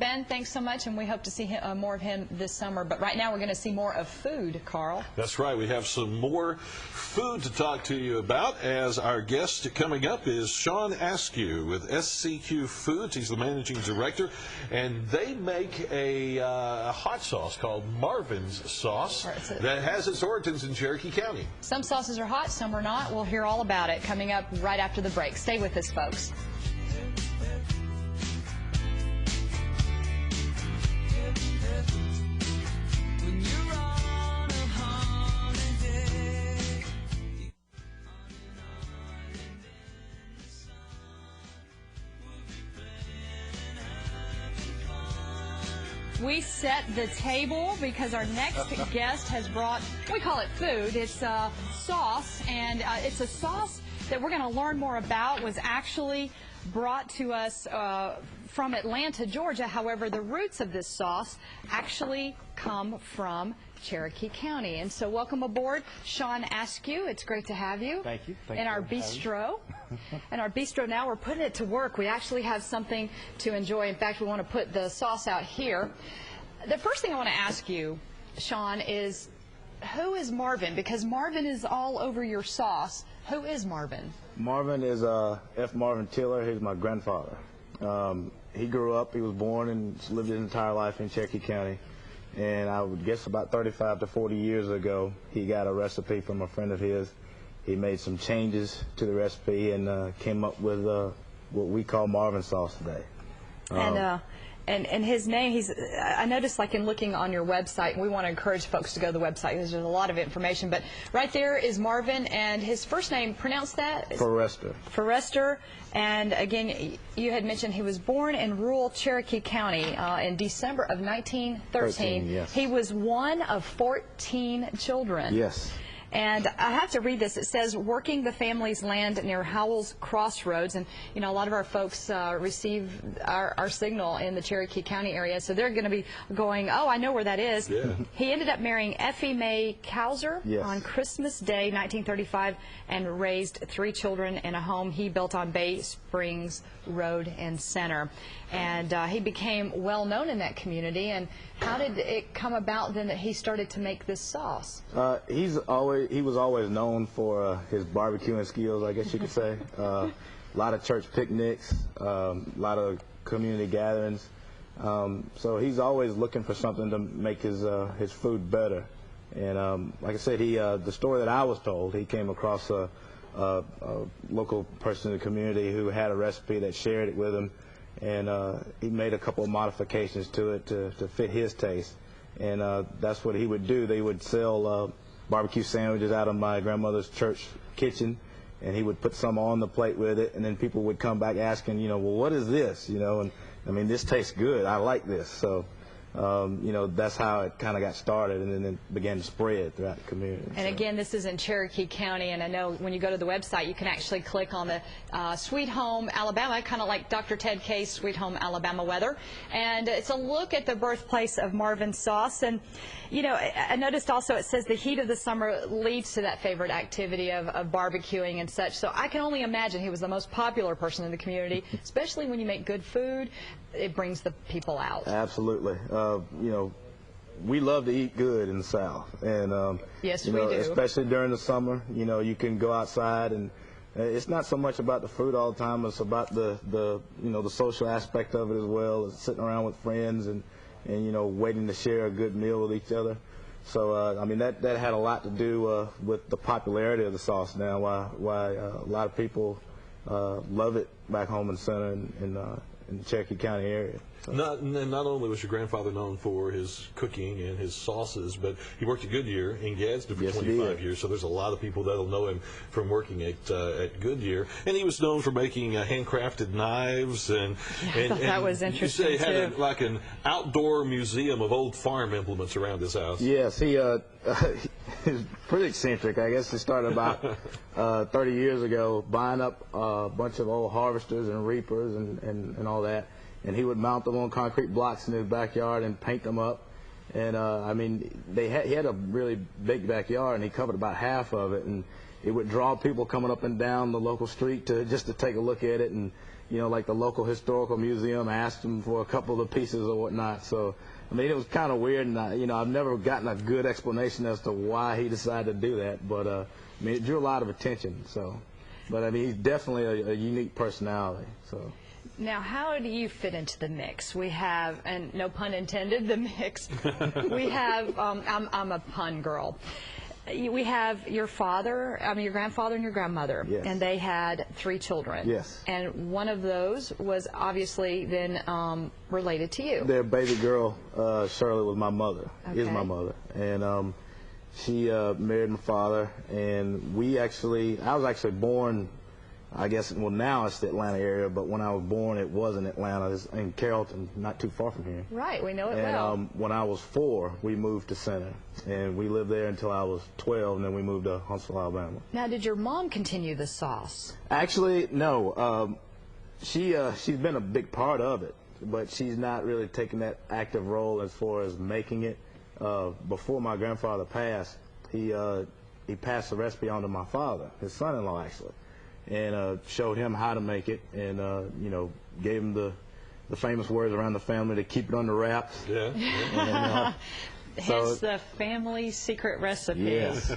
Ben, thanks so much, and we hope to see more of him this summer. But right now we're going to see more of food, Carl. That's right. We have some more food to talk to you about, as our guest coming up is Sean Askew with SCQ Foods. He's the managing director, and they make a hot sauce called Marvin's sauce that has its origins in Cherokee County. Some sauces are hot, some are not. We'll hear all about it coming up right after the break. Stay with us, folks. We set the table because our next guest has brought, we call it food, it's sauce, and it's a sauce that we're going to learn more about. Was actually brought to us from Atlanta, Georgia. However, the roots of this sauce actually come from Cherokee County. And so welcome aboard, Sean Askew. It's great to have you. Thank you. In our bistro. In our bistro now, we're putting it to work. We actually have something to enjoy. In fact, we want to put the sauce out here. The first thing I want to ask you, Sean, is who is Marvin? Because Marvin is all over your sauce. Who is Marvin? Marvin is F. Marvin Tiller. He's my grandfather. He grew up, he was born and lived his entire life in Cherokee County. And I would guess about 35 to 40 years ago, he got a recipe from a friend of his. He made some changes to the recipe and came up with what we call Marvin sauce today. And his name, I noticed, like in looking on your website, we want to encourage folks to go to the website because there's a lot of information, but right there is Marvin, and his first name, pronounce that? Forrester. Forrester, and again, you had mentioned he was born in rural Cherokee County in December of 1913. Yes. He was one of 14 children. Yes. And I have to read this. It says, working the family's land near Howell's Crossroads. And, you know, a lot of our folks receive our signal in the Cherokee County area. So they're going to be going, oh, I know where that is. Yeah. He ended up marrying Effie Mae Kauser on Christmas Day, 1935, and raised 3 children in a home he built on Bay Springs Road and Center. And he became well known in that community. And how did it come about then that he started to make this sauce? He was always known for his barbecuing skills, I guess you could say. A lot of church picnics, a lot of community gatherings. So he's always looking for something to make his food better. And like I said, the story that I was told, he came across a local person in the community who had a recipe that shared it with him. And he made a couple of modifications to it to fit his taste. And that's what he would do. They would sell barbecue sandwiches out of my grandmother's church kitchen, and he would put some on the plate with it, and then people would come back asking, you know, well, what is this? You know, and I mean, this tastes good. I like this. So, you know, that's how it kind of got started, and then it began to spread throughout the community. And again, this is in Cherokee County, and I know when you go to the website, you can actually click on the Sweet Home Alabama, kind of like Dr. Ted K's Sweet Home Alabama weather. And it's a look at the birthplace of Marvin sauce. And, you know, I noticed also it says the heat of the summer leads to that favorite activity of barbecuing and such. So I can only imagine he was the most popular person in the community, especially when you make good food. It brings the people out. Absolutely. You know, we love to eat good in the South, and yes, you know, we do. especially during the summer. You know, you can go outside, and it's not so much about the food all the time. It's about the you know, the social aspect of it as well, as sitting around with friends and you know, waiting to share a good meal with each other. So I mean, that had a lot to do with the popularity of the sauce now. Why a lot of people love it back home in the center and in the Cherokee County area. So. Not only was your grandfather known for his cooking and his sauces, but he worked at Goodyear in Gadsden for 25 years, so there's a lot of people that'll know him from working at Goodyear. And he was known for making handcrafted knives, and that was interesting. You say he had like an outdoor museum of old farm implements around his house. Yes, he's pretty eccentric. I guess he started about 30 years ago, buying up a bunch of old harvesters and reapers and all that. And he would mount them on concrete blocks in his backyard and paint them up. And I mean, he had a really big backyard, and he covered about half of it. And it would draw people coming up and down the local street just to take a look at it, and like the local historical museum asked them for a couple of pieces or whatnot. So I mean, it was kind of weird, and I've never gotten a good explanation as to why he decided to do that, but I mean, it drew a lot of attention. So, but I mean, he's definitely a unique personality. So. Now, how do you fit into the mix? We have, and no pun intended, the mix. We have, I'm a pun girl. We have your father, your grandfather and your grandmother, yes. And they had 3 children. Yes. And one of those was obviously then related to you. Their baby girl, Shirley, was my mother, is my mother. And she married my father, and I was actually born, I guess, well, now it's the Atlanta area, but when I was born, it wasn't Atlanta. It's in Carrollton, not too far from here. Right, we know it and, well. When I was 4, we moved to Center, and we lived there until I was 12, and then we moved to Huntsville, Alabama. Now, did your mom continue the sauce? Actually, no. She's been a big part of it, but she's not really taken that active role as far as making it. Before my grandfather passed, he passed the recipe on to my father, his son-in-law, actually. And showed him how to make it, and gave him the famous words around the family to keep it under wraps. Yeah. And, hence the family secret recipe. Yes.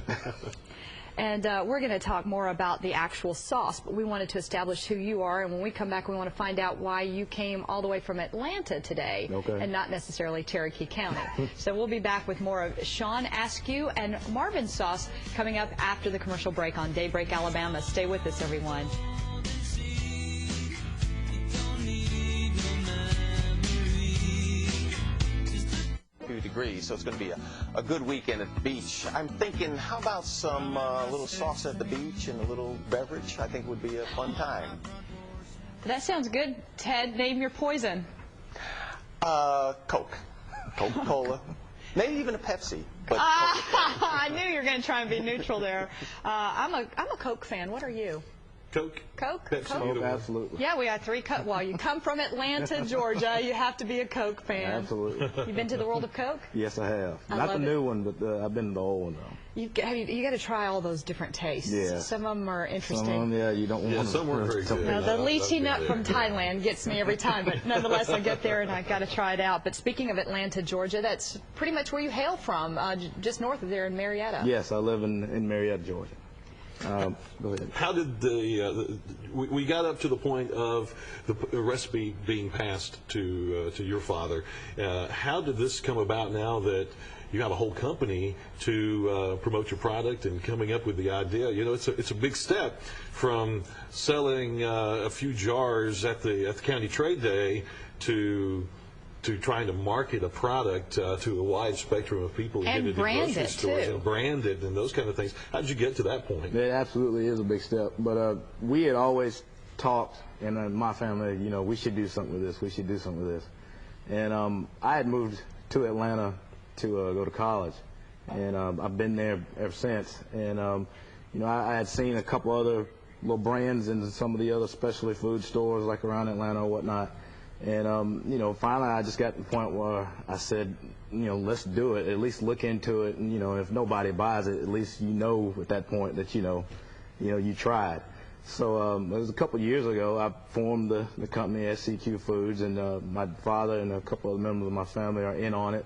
And we're going to talk more about the actual sauce, but we wanted to establish who you are, and when we come back, we want to find out why you came all the way from Atlanta today, and not necessarily Cherokee County. So we'll be back with more of Sean Askew and Marvin's sauce coming up after the commercial break on Daybreak Alabama. Stay with us, everyone. Degrees, so it's going to be a good weekend at the beach. I'm thinking, how about some little sauce at the beach and a little beverage? I think would be a fun time. That sounds good. Ted, name your poison. Coke. Coca-Cola. Maybe even a Pepsi. But I knew you were going to try and be neutral there. I'm a Coke fan. What are you? Coke. Coke? Pepsi, Coke? Absolutely. Yeah, we had 3 Coke. Well, you come from Atlanta, Georgia, you have to be a Coke fan. Absolutely. You've been to the world of Coke? Yes, I have. I Not the love new one, but I've been to the old one, though. You got to try all those different tastes. Yeah. Some of them are interesting. Some of them, yeah, you don't want to. Some weren't very good. No, the lychee nut from Thailand gets me every time, but nonetheless, I get there and I got to try it out. But speaking of Atlanta, Georgia, that's pretty much where you hail from, just north of there in Marietta. Yes, I live in Marietta, Georgia. Go ahead. How did we got up to the point of the recipe being passed to your father? How did this come about now that you have a whole company to promote your product and coming up with the idea? It's a big step from selling a few jars at the county trade day to trying to market a product to a wide spectrum of people who And get it in brand grocery it, stores too. and brand it and those kind of things. How did you get to that point? It absolutely is a big step. But we had always talked in my family, we should do something with this. We should do something with this. And I had moved to Atlanta to go to college, and I've been there ever since. And I had seen a couple other little brands in some of the other specialty food stores like around Atlanta or whatnot. And, finally I just got to the point where I said, let's do it, at least look into it. And, if nobody buys it, at least at that point that, you tried. So it was a couple of years ago, I formed the company SCQ Foods, and my father and a couple of members of my family are in on it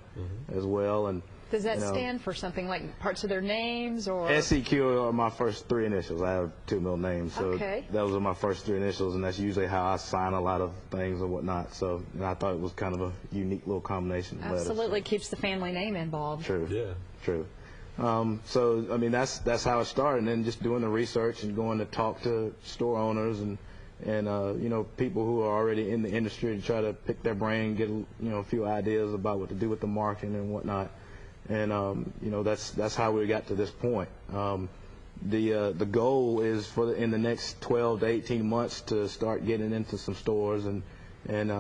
as well. And Does that stand for something like parts of their names or? SCQ are my first 3 initials. I have 2 middle names, so Okay. those are my first 3 initials, and that's usually how I sign a lot of things or whatnot. So, and I thought it was kind of a unique little combination of letters. Absolutely keeps the family name involved. True. Yeah. True. So, I mean, that's how it started, and then just doing the research and going to talk to store owners and people who are already in the industry to try to pick their brain, get a few ideas about what to do with the marketing and whatnot. And that's how we got to this point. The goal is in the next 12 to 18 months to start getting into some stores and and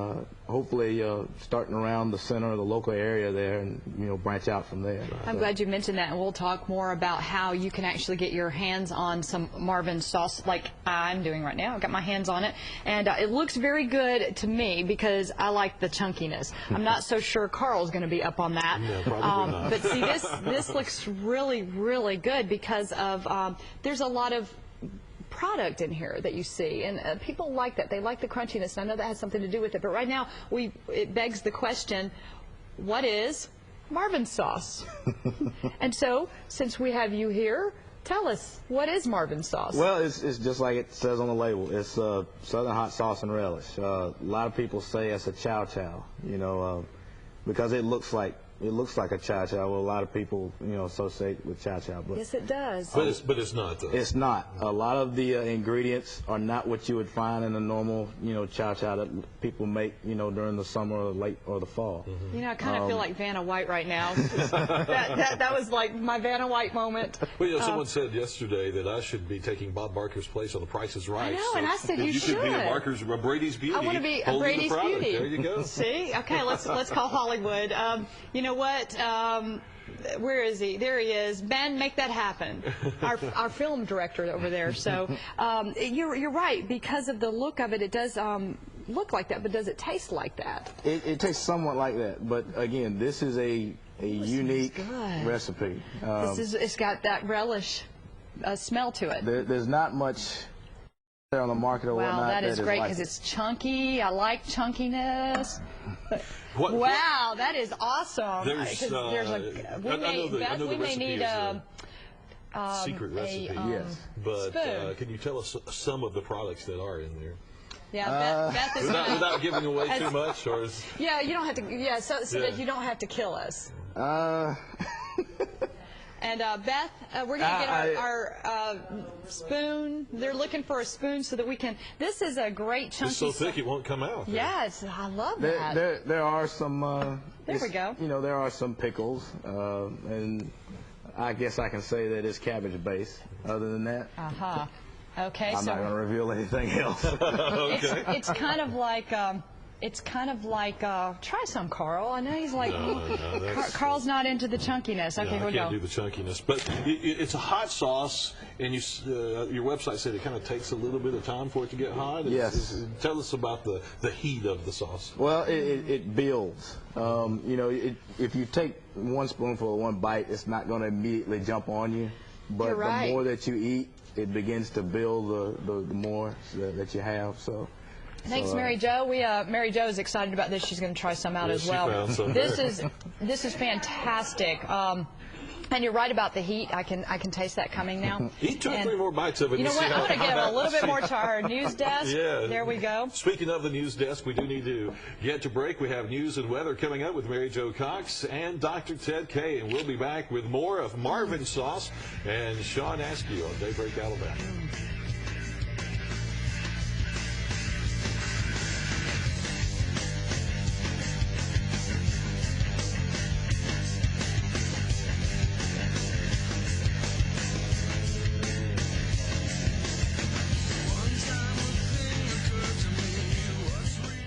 hopefully starting around the center of the local area there, and branch out from there. I'm glad you mentioned that, and we'll talk more about how you can actually get your hands on some Marvin sauce like I'm doing right now. I've got my hands on it, and it looks very good to me because I like the chunkiness. I'm not so sure Carl's going to be up on that. No, probably not. But see, this looks really, really good because of there's a lot of product in here that you see, and people like that. They like the crunchiness, and I know that has something to do with it. But right now, it begs the question, what is Marvin sauce? And so, since we have you here, tell us, what is Marvin sauce? Well, it's just like it says on the label. It's Southern hot sauce and relish. A lot of people say it's a chow chow, because it looks like a chow chow. Well, a lot of people, associate with chow chow. But yes, it does. But it's not, though. It's not. A lot of the ingredients are not what you would find in a normal, chow chow that people make, during the summer or the fall. Mm-hmm. I kind of feel like Vanna White right now. that was like my Vanna White moment. Well, someone said yesterday that I should be taking Bob Barker's place on The Price is Right. I know, and I said you should be should. a Brady's Beauty. I want to be a holding Brady's the product. Beauty. There you go. See? Okay, let's call Hollywood. You know what? Where is he? There he is. Ben, make that happen. Our film director over there. So you're right. Because of the look of it, it does look like that, but does it taste like that? It tastes somewhat like that, but again, this is a unique recipe. It's got that relish smell to it. There's not much there on the market or whatnot. Wow, that is great like because it's chunky. I like chunkiness. What, that is awesome. We may need a secret recipe. Yes. But spoon. can you tell us some of the products that are in there? Yeah, Beth is Without giving away too much, or is... Yeah, you don't have to. Yeah, so that you don't have to kill us. And Beth, we're going to get our spoon. They're looking for a spoon so that we can. This is a great chunky. It's so thick it won't come out. Yes, I love that. There are some. There we go. There are some pickles, and I guess I can say that it's cabbage based. Other than that. Okay. I'm not going to reveal anything else. Okay. It's kind of like. Try some, Carl. I know he's like, Carl's not into the chunkiness. Okay, I can't do the chunkiness. But it's a hot sauce, and your website said it kind of takes a little bit of time for it to get hot. Yes. Tell us about the heat of the sauce. Well, it builds. If you take one spoonful of one bite, it's not going to immediately jump on you. But You're right. the more that you eat, it begins to build the more that you have. So. Thanks, Mary Jo. Mary Jo is excited about this. She's going to try some out as well. Found some this is fantastic. And you're right about the heat. I can taste that coming now. Eat 2 or 3 more bites of it. You know what? I'm going to get a little bit more to our news desk. Yeah. There we go. Speaking of the news desk, we do need to get to break. We have news and weather coming up with Mary Jo Cox and Dr. Ted Kay, and we'll be back with more of Marvin sauce and Sean Askew on Daybreak Alabama.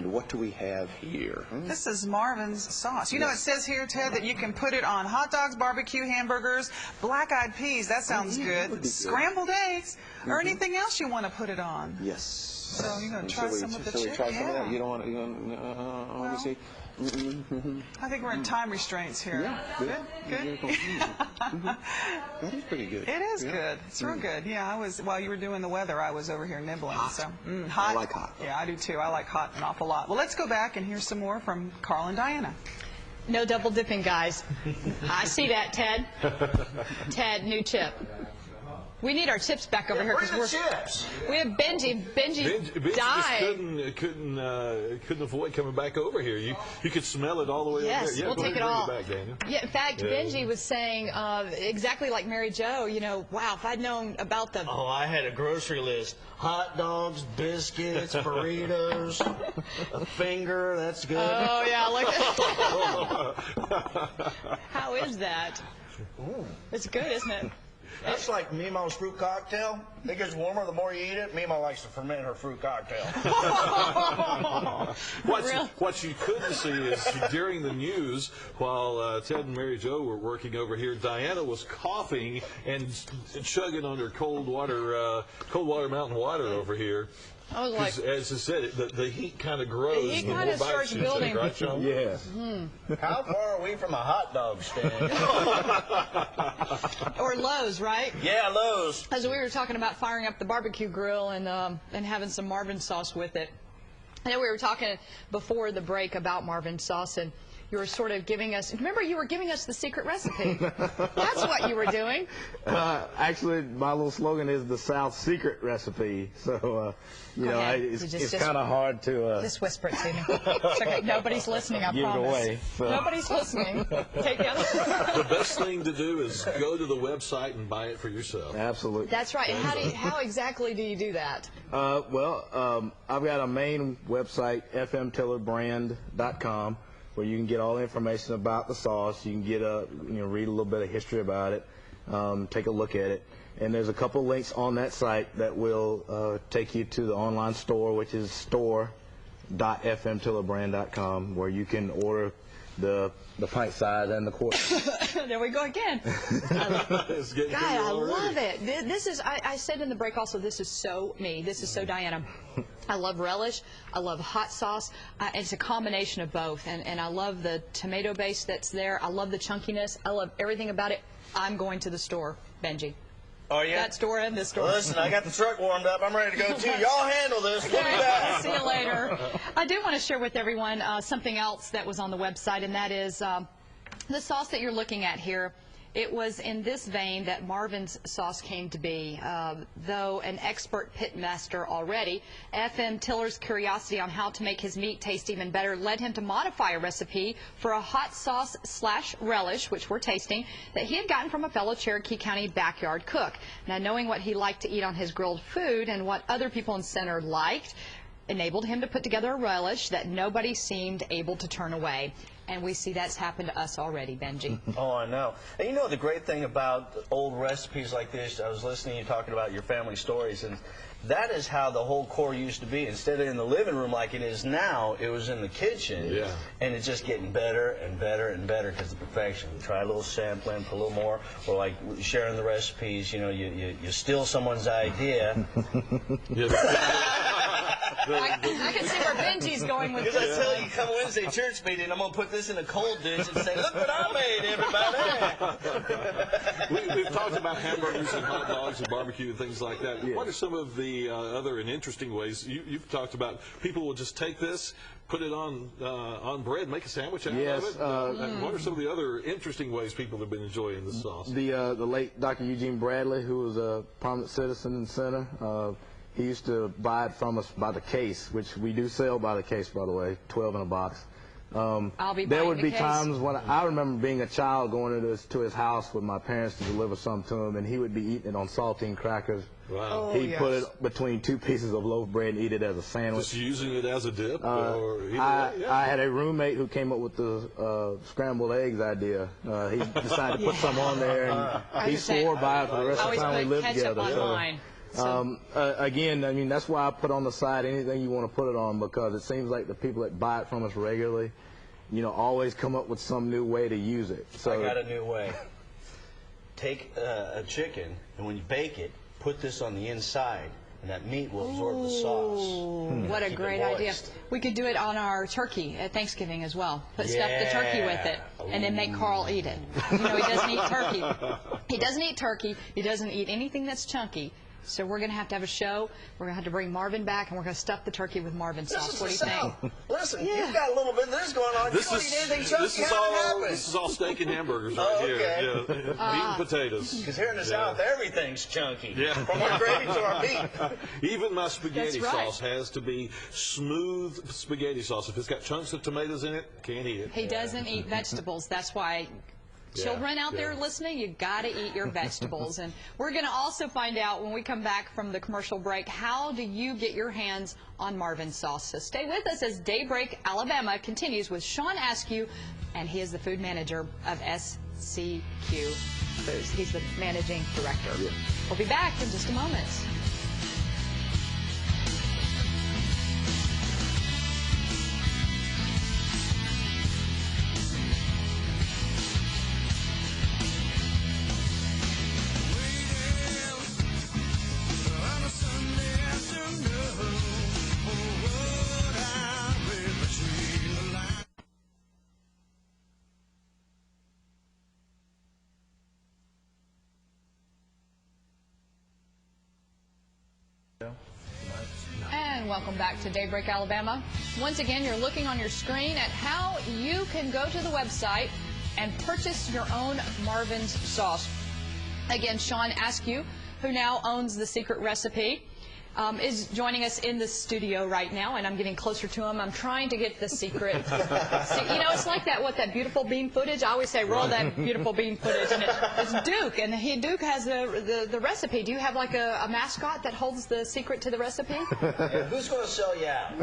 What do we have here? This is Marvin's sauce. You know, it says here, Ted, that you can put it on hot dogs, barbecue, hamburgers, black-eyed peas. That sounds good. Scrambled eggs, or anything else you want to put it on. Yes. So you're going to try some of the chicken? Try some of that? You don't want to, let me see. I think we're in time restraints here. Yeah, good. That is pretty good. It is good. It's real good. Yeah, while you were doing the weather, I was over here nibbling. Hot. So, hot. I like hot. Yeah, I do too. I like hot an awful lot. Well, let's go back and hear some more from Carl and Dianna. No double dipping, guys. I see that, Ted. Ted, new chip. We need our chips back over here because chips. We have Benji. Benji died. Couldn't avoid coming back over here. You could smell it all the way over there. Yeah, we'll take it all. Back, Daniel. Yeah, in fact, Benji was saying exactly like Mary Jo. Wow, if I'd known about the. Oh, I had a grocery list: hot dogs, biscuits, burritos, a finger. That's good. Oh yeah, look. How is that? It's good, isn't it? That's like Memo's fruit cocktail. It gets warmer the more you eat it. Memo likes to ferment her fruit cocktail. What you couldn't see is during the news, while Ted and Mary Jo were working over here, Dianna was coughing and chugging on her cold water mountain water over here. I was like, as I said, the heat kind of grows. The heat kind of starts building. Right, John? Yes. How far are we from a hot dog stand? or Lowe's, right? Yeah, Lowe's. As we were talking about firing up the barbecue grill and having some Marvin sauce with it. I know we were talking before the break about Marvin sauce, and you were sort of giving us, remember you were giving us the secret recipe. That's what you were doing. Actually, my little slogan is the South Secret Recipe. So, you know, it's kind of hard to... Just whisper it to me. It's okay. Nobody's listening, I give promise. it away. So. Nobody's listening. Take the other. The best thing to do is go to the website and buy it for yourself. Absolutely. That's right. And how exactly do you do that? I've got a main website, fmtillerbrand.com, where you can get all the information about the sauce. You can get read a little bit of history about it, take a look at it, and there's a couple links on that site that will take you to the online store, which is store.fmtillerbrand.com, where you can order the pint size and the quart. There we go again. I love it. This is, I said in the break also, this is so me. This is so Dianna. I love relish. I love hot sauce. It's a combination of both. And I love the tomato base that's there. I love the chunkiness. I love everything about it. I'm going to the store, Benji. Oh, yeah? That store and this store. Listen, I got the truck warmed up. I'm ready to go, too. Y'all handle this. We'll be back. See you later. I do want to share with everyone something else that was on the website, and that is the sauce that you're looking at here. It was in this vein that Marvin's sauce came to be. Though an expert pit master already, FM Tiller's curiosity on how to make his meat taste even better led him to modify a recipe for a hot sauce / relish, which we're tasting, that he had gotten from a fellow Cherokee County backyard cook. Now, knowing what he liked to eat on his grilled food and what other people in Center liked, enabled him to put together a relish that nobody seemed able to turn away. And we see that's happened to us already, Benji. Oh, I know. And you know the great thing about old recipes like this, I was listening to you talking about your family stories, and that is how the whole core used to be. Instead of in the living room like it is now, it was in the kitchen. Yeah. And it's just getting better and better and better because of perfection. Try a little sampling, put a little more, or like sharing the recipes, you know, you steal someone's idea. I can see where Benji's going with this. Because I tell you, come Wednesday church meeting, I'm going to put this in a cold dish and say, look what I made, everybody. We've talked about hamburgers and hot dogs and barbecue and things like that. Yeah. What are some of the other and interesting ways? You've talked about people will just take this, put it on bread, make a sandwich out of it. What are some of the other interesting ways people have been enjoying this sauce? The late Dr. Eugene Bradley, who was a prominent citizen in Center, he used to buy it from us by the case, which we do sell by the case, by the way, 12 in a box. I'll be there would be the times when I remember being a child going to his house with my parents to deliver something to him, and he would be eating it on saltine crackers. Wow. He'd put it between two pieces of loaf bread and eat it as a sandwich. Just using it as a dip? I had a roommate who came up with the scrambled eggs idea. He decided to put some on there, and he swore by it for the rest of the time we lived together. Again, I mean, that's why I put on the side anything you want to put it on, because it seems like the people that buy it from us regularly, you know, always come up with some new way to use it. So I got a new way. Take a chicken, and when you bake it, put this on the inside, and that meat will absorb the sauce. What a great idea. We could do it on our turkey at Thanksgiving as well. Stuff the turkey with it, and then make Carl eat it. You know, he doesn't eat turkey. He doesn't eat turkey. He doesn't eat anything that's chunky. So we're going to have a show. We're going to have to bring Marvin back, and we're going to stuff the turkey with Marvin sauce. What do you think? Listen, you've got a little bit of this going on. You don't eat anything chunky. This is all steak and hamburgers right here. Yeah. Meat and potatoes. Because here in the South, everything's chunky. Yeah. From our gravy to our meat. Even my spaghetti sauce has to be smooth spaghetti sauce. If it's got chunks of tomatoes in it, can't eat it. He doesn't eat vegetables. That's why... Children out there listening, you got to eat your vegetables. And we're going to also find out when we come back from the commercial break, how do you get your hands on Marvin sauce? So stay with us as Daybreak Alabama continues with Sean Askew, and he is the food manager of SCQ. SCQ Foods. He's the managing director. Yeah. We'll be back in just a moment. And welcome back to Daybreak Alabama. Once again, you're looking on your screen at how you can go to the website and purchase your own Marvin's sauce. Again, Sean Askew, who now owns the secret recipe, is joining us in the studio right now, and I'm getting closer to him. I'm trying to get the secret. You know, it's like that beautiful bean footage. I always say, roll that beautiful bean footage, and it's Duke, and Duke has the recipe. Do you have like a mascot that holds the secret to the recipe? Yeah, who's going to sell you out?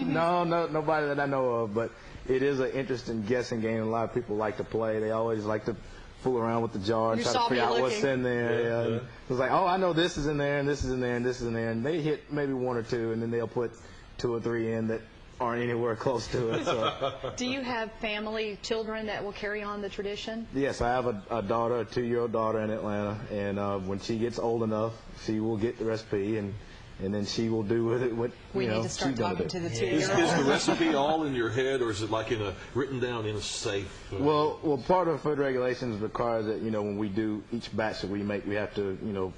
No, nobody that I know of, but it is an interesting guessing game. A lot of people like to play. They always like to fool around with the jar and You try saw to figure me out what's looking. in there. Yeah. It's like, oh, I know this is in there, and this is in there, and this is in there, and they hit maybe one or two, and then they'll put 2 or 3 in that aren't anywhere close to it. So. Do you have family, children that will carry on the tradition? Yes, I have a daughter, a 2-year-old daughter in Atlanta, and when she gets old enough, she will get the recipe, and then she will do with it what We you need know, to start she's gonna talking do. to the Is 2-year-old. the recipe all in your head, or is it like written down in a safe? Well, part of food regulations requires that, when we do each batch that we make, we have to,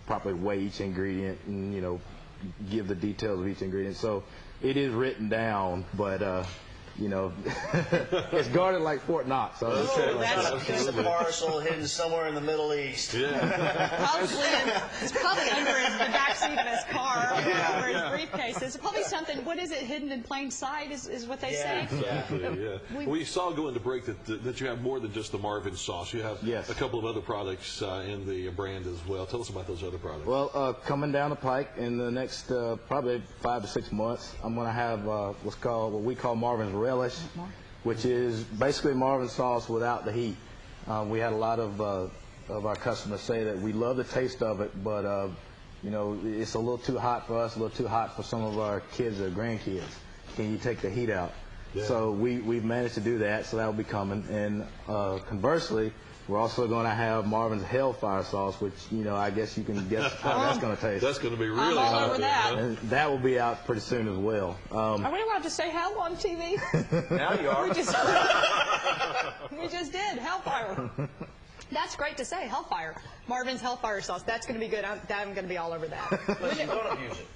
properly weigh each ingredient and, give the details of each ingredient. So it is written down, but, it's guarded like Fort Knox. So It's a parcel hidden somewhere in the Middle East. It's probably under the back seat of his car, or his briefcase. It's probably something. What is it? Hidden in plain sight is what they say. Exactly, yeah. We saw going to break that you have more than just the Marvin sauce. You have Yes. a couple of other products in the brand as well. Tell us about those other products. Well, coming down the pike in the next probably 5 to 6 months, I'm going to have what we call Marvin's Relish, which is basically Marvin sauce without the heat. We had a lot of our customers say that we love the taste of it, but it's a little too hot for us, a little too hot for some of our kids or grandkids. Can you take the heat out? Yeah. So we've managed to do that, so that will be coming. And conversely, we're also going to have Marvin's Hellfire sauce, which, I guess you can guess how that's going to taste. That's going to be really I'm all hot. over that. And that will be out pretty soon as well. Are we allowed to say hell on TV? Now you are. We just did. Hellfire. That's great to say. Hellfire. Marvin's Hellfire sauce. That's going to be good. I'm going to be all over that. But you don't abuse it.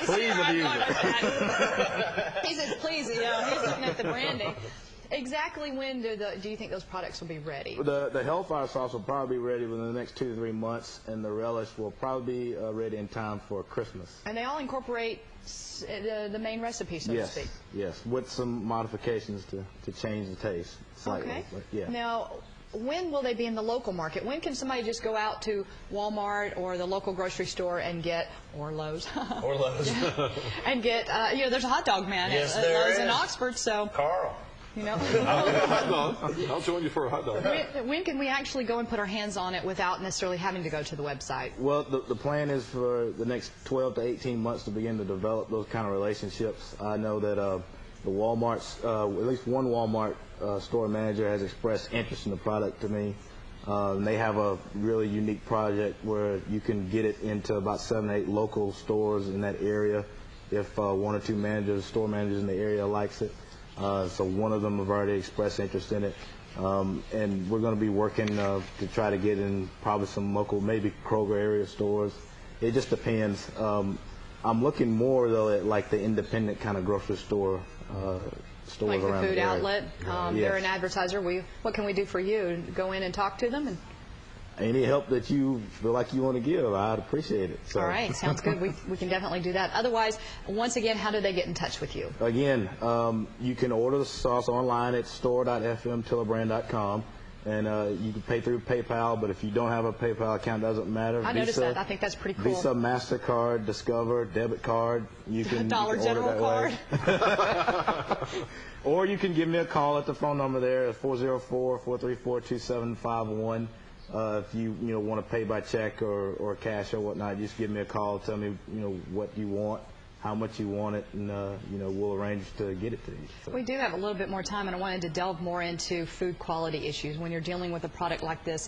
Please abuse it. He says, please. He's looking at the branding. Exactly when do you think those products will be ready? The Hellfire sauce will probably be ready within the next 2 to 3 months, and the relish will probably be ready in time for Christmas. And they all incorporate the main recipe, so to speak. Yes, with some modifications to change the taste slightly. Okay. But yeah. Now, when will they be in the local market? When can somebody just go out to Walmart or the local grocery store and get, or Lowe's, Or Lowe's. and get, there's a hot dog man Yes, at there Lowe's in is. Oxford, so, Carl. Hot dog. I'll join you for a hot dog. when can we actually go and put our hands on it without necessarily having to go to the website? Well, the plan is for the next 12 to 18 months to begin to develop those kind of relationships. I know that the Walmart's, at least one Walmart store manager has expressed interest in the product to me. And they have a really unique project where you can get it into about 7 or 8 local stores in that area if 1 or 2 store managers in the area likes it. So one of them have already expressed interest in it. And we're going to be working to try to get in probably some local, maybe Kroger area stores. It just depends. I'm looking more, though, at like the independent kind of grocery store stores Like the around food the area. outlet. Yes. They're an advertiser. What can we do for you? Go in and talk to them? Any help that you feel like you want to give, I'd appreciate it. So. All right, sounds good. We can definitely do that. Otherwise, once again, how do they get in touch with you? Again, you can order the sauce online at store.fmtillebrand.com. And you can pay through PayPal, but if you don't have a PayPal account, doesn't matter. I noticed that. I think that's pretty cool. Visa, MasterCard, Discover, debit card. You can Dollar you can order General that card. way. Or you can give me a call at the phone number there at 404-434-2751. If you want to pay by check or cash or whatnot, just give me a call. Tell me what you want, how much you want it, and we'll arrange to get it to you. So. We do have a little bit more time, and I wanted to delve more into food quality issues. When you're dealing with a product like this,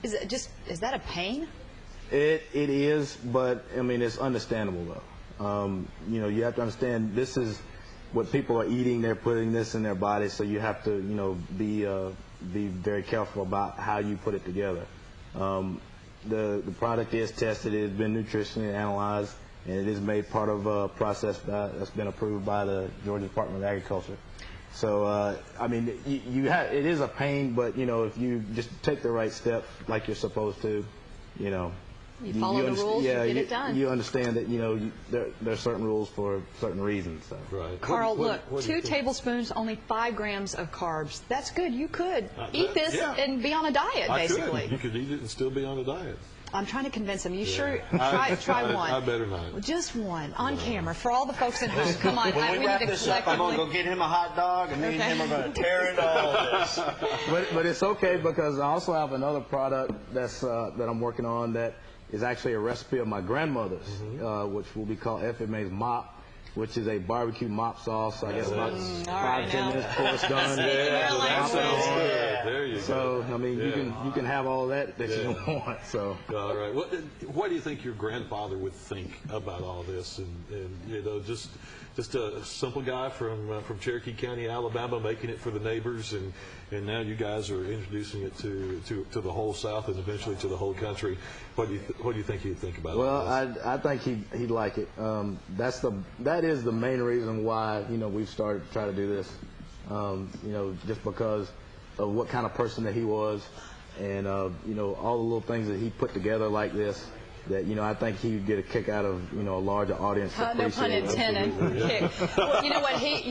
is that a pain? It is, but I mean it's understandable though. You have to understand this is what people are eating. They're putting this in their body, so you have to be very careful about how you put it together. The product is tested. It has been nutritionally analyzed. And it is made part of a process that's been approved by the Georgia Department of Agriculture. So, I mean, it is a pain, but, if you just take the right steps like you're supposed to, You follow the rules, yeah, you get it done. You understand that, there are certain rules for certain reasons. So. Right. Carl, look, 2 tablespoons, only 5 grams of carbs. That's good. You could eat this and be on a diet, basically. You could eat it and still be on a diet. I'm trying to convince him. You sure? Try one. I better not. Just one on camera for all the folks at home. Come on. When we wrap this up, I'm going to go get him a hot dog, and me and him are going to tear into all this. But it's okay because I also have another product that I'm working on that is actually a recipe of my grandmother's, which will be called FMA's Mop, which is a barbecue mop sauce. I guess about 5-10 minutes before it's done. There you go. So I mean, you can have all that you want. So all right. What do you think your grandfather would think about all this? And just a simple guy from Cherokee County, Alabama, making it for the neighbors, and now you guys are introducing it to the whole South and eventually to the whole country. What do you think he'd think about well, all this? I think he'd like it. That is the main reason why we've started to try to do this. Just because of what kind of person that he was, and all the little things that he put together like this. That I think he would get a kick out of a larger audience. No pun intended. Well, you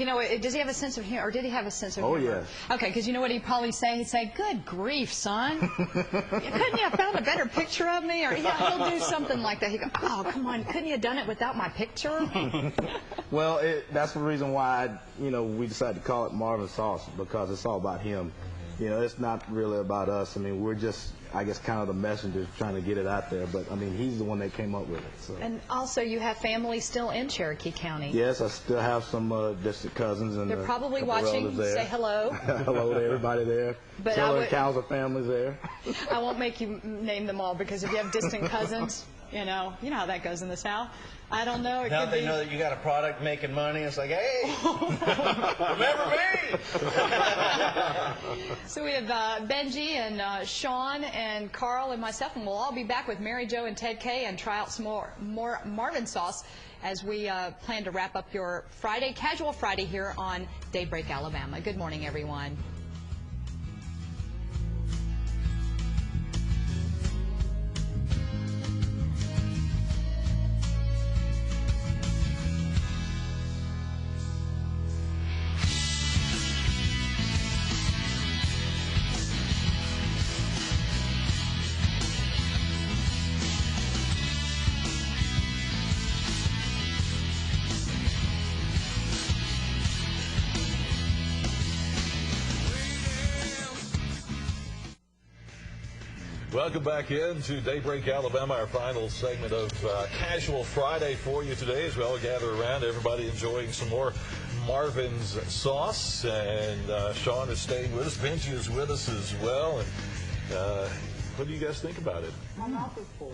know what does he have a sense of humor, or did he have a sense of humor? Oh yes. Okay, because you know what he'd probably say? He'd say, "Good grief, son! Couldn't you have found a better picture of me?" Or he'll do something like that. He go, "Oh, come on! Couldn't you have done it without my picture?" Well, that's the reason why we decided to call it Marvin Sauce, because it's all about him. It's not really about us. I mean, we're just, I guess, kind of the messengers trying to get it out there. But, I mean, he's the one that came up with it. So. And also, you have family still in Cherokee County. Yes, I still have some distant cousins. And they're probably watching. Say hello. Hello to everybody there. But Taylor and Cal's families there. I won't make you name them all, because if you have distant cousins, you know how that goes in the South. I don't know. Now they know that you got a product making money. It's like, hey, remember me? So we have Benji and Sean and Carl and myself, and we'll all be back with Mary Jo and Ted K and try out some more Marvin sauce as we plan to wrap up your Friday, Casual Friday here on Daybreak Alabama. Good morning, everyone. Welcome back into Daybreak Alabama, our final segment of Casual Friday for you today, as we all gather around, everybody enjoying some more Marvin's sauce. And Sean is staying with us. Benji is with us as well. And what do you guys think about it? My mouth is full.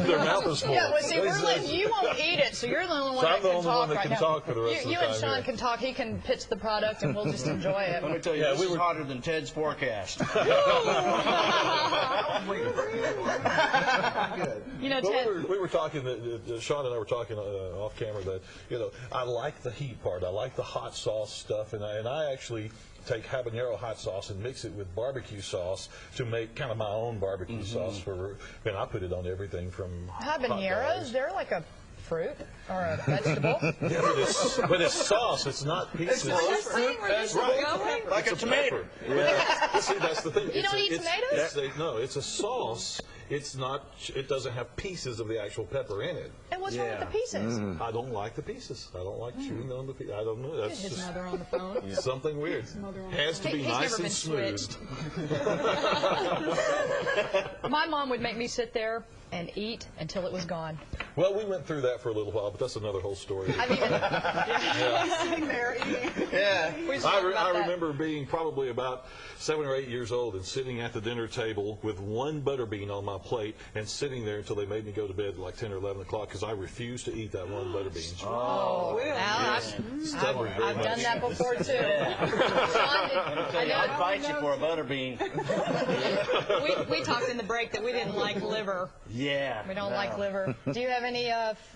Their mouth is full. Yeah, well, see, you won't eat it, so you're the only one that can talk right now. Talk for the rest of the you time and Sean here. can talk. He can pitch the product, and we'll just enjoy it. Let me tell you, this is hotter than Ted's forecast. Ted. We were talking, Sean and I were talking off camera that, I like the heat part. I like the hot sauce stuff, and I actually take habanero hot sauce and mix it with barbecue sauce to make kind of my own barbecue sauce and I put it on everything from Habaneros, they're like a fruit or a vegetable. Yeah, but it's sauce. It's not pieces. I'm just saying where this is going. Like a tomato. Yeah. See, that's the thing. You don't eat tomatoes? No, it's a sauce. It's not. It doesn't have pieces of the actual pepper in it. And what's wrong with the pieces? I don't like the pieces. I don't like chewing on the pieces. I don't know. That's His just mother on the phone. something weird. Has to be He's nice never and been smooth. switched. My mom would make me sit there and eat until it was gone. Well, we went through that for a little while, but that's another whole story. I mean, Sitting there eating. Yeah. we just talked about I that. remember being probably about 7 or 8 years old and sitting at the dinner table with one butterbean on my plate and sitting there until they made me go to bed at like 10 or 11 o'clock because I refused to eat that one butterbean. Oh, well, Stubborn very I've much. done that before too. Sean, I'd fight you for a butterbean. we talked in the break that we didn't like liver. Yeah. We don't like liver. Do you have any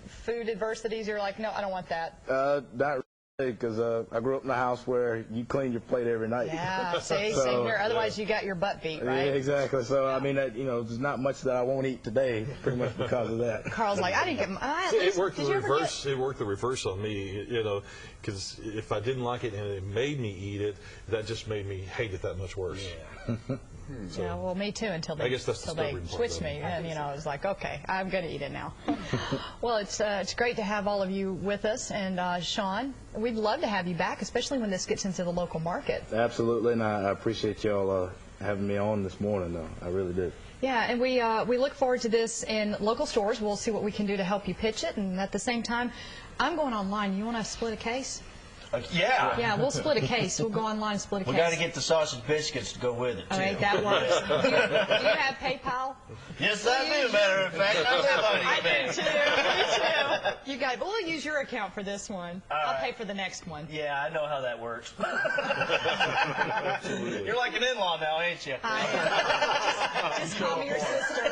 food adversities? You're like, no, I don't want that. Not really, because I grew up in a house where you clean your plate every night. Yeah, see, So, same here. Otherwise, you got your butt beat, Yeah, right? exactly. So, I mean, there's not much that I won't eat today, pretty much because of that. Carl's like, I didn't get my. It worked did the you ever reverse. It worked the reverse on me, because if I didn't like it and it made me eat it, that just made me hate it that much worse. Yeah. Yeah, well, me too. Until they, I guess that's the until they stubborn part switched of me, it. and I was like, okay, I'm going to eat it now. Well, it's great to have all of you with us, and Sean, we'd love to have you back, especially when this gets into the local market. Absolutely, and I appreciate y'all having me on this morning, though. I really did. Yeah, and we look forward to this in local stores. We'll see what we can do to help you pitch it, and at the same time, I'm going online. You want to split a case? Yeah. Yeah, we'll split a case. We'll go online and split a case. We got to get the sausage biscuits to go with it, too. All right, that works. Do you have PayPal? Yes, I do, matter of fact. I live on I eBay. do too. Me too. You guys, we'll use your account for this one. I'll pay for the next one. Yeah, I know how that works. You're like an in-law now, ain't you? Just call me your sister.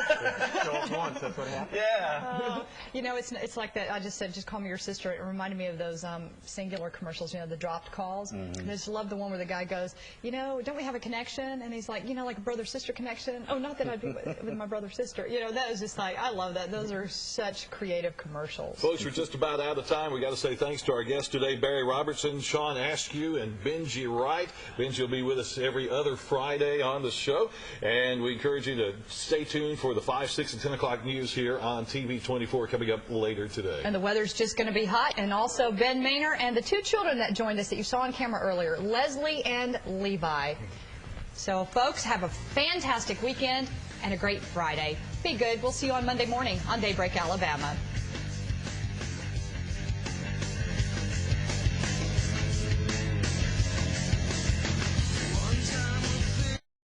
Show up once, that's what happened. Yeah. It's like that. I just said, just call me your sister. It reminded me of those singular commercials, the dropped calls. And I just love the one where the guy goes, don't we have a connection? And he's like, like a brother-sister connection? Oh, not that I'd be with my brother-sister. That was just like, I love that. Those are such creative commercials. Folks, we're just about out of time. We got to say thanks to our guests today, Barry Robertson, Sean Askew, and Benji Wright. Benji will be with us every other Friday on the show, and we encourage you to stay tuned for the 5, 6, and 10 o'clock news here on TV 24 coming up later today. And the weather's just going to be hot, and also Ben Maynor and the 2 children that joined us that you saw on camera earlier, Leslie and Levi. So, folks, have a fantastic weekend and a great Friday. Be good. We'll see you on Monday morning on Daybreak Alabama.